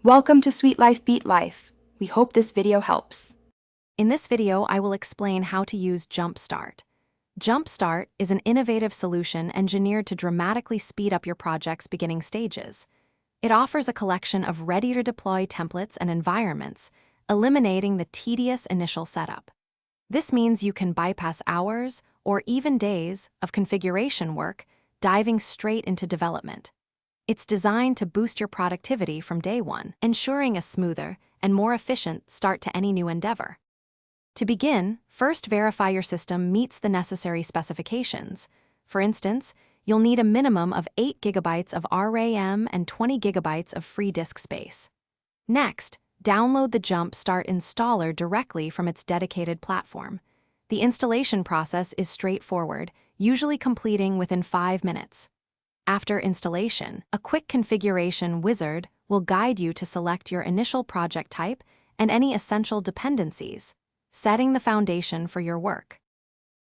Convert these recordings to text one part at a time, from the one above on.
Welcome to Sweet Life Beat Life. We hope this video helps. In this video, I will explain how to use Jumpstart. Jumpstart is an innovative solution engineered to dramatically speed up your project's beginning stages. It offers a collection of ready-to-deploy templates and environments, eliminating the tedious initial setup. This means you can bypass hours or even days of configuration work, diving straight into development. It's designed to boost your productivity from day one, ensuring a smoother and more efficient start to any new endeavor. To begin, first verify your system meets the necessary specifications. For instance, you'll need a minimum of 8 GB of RAM and 20 GB of free disk space. Next, download the Jumpstart installer directly from its dedicated platform. The installation process is straightforward, usually completing within 5 minutes. After installation, a quick configuration wizard will guide you to select your initial project type and any essential dependencies, setting the foundation for your work.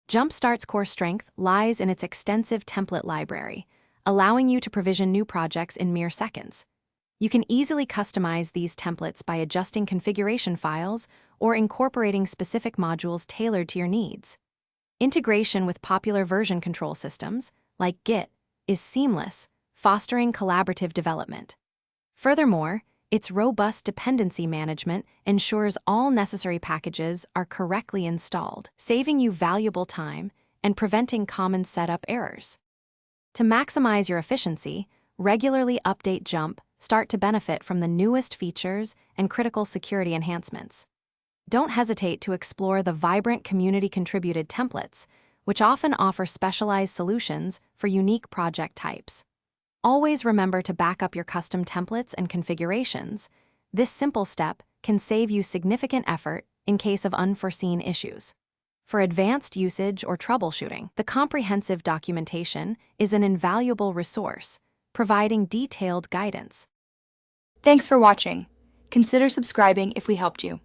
Jumpstart's core strength lies in its extensive template library, allowing you to provision new projects in mere seconds. You can easily customize these templates by adjusting configuration files or incorporating specific modules tailored to your needs. Integration with popular version control systems, like Git, is seamless, fostering collaborative development. Furthermore, its robust dependency management ensures all necessary packages are correctly installed, saving you valuable time and preventing common setup errors. To maximize your efficiency, regularly update Jumpstart to benefit from the newest features and critical security enhancements. Don't hesitate to explore the vibrant community-contributed templates, which often offer specialized solutions for unique project types. Always remember to back up your custom templates and configurations. This simple step can save you significant effort in case of unforeseen issues. For advanced usage or troubleshooting, the comprehensive documentation is an invaluable resource, providing detailed guidance. Thanks for watching. Consider subscribing if we helped you.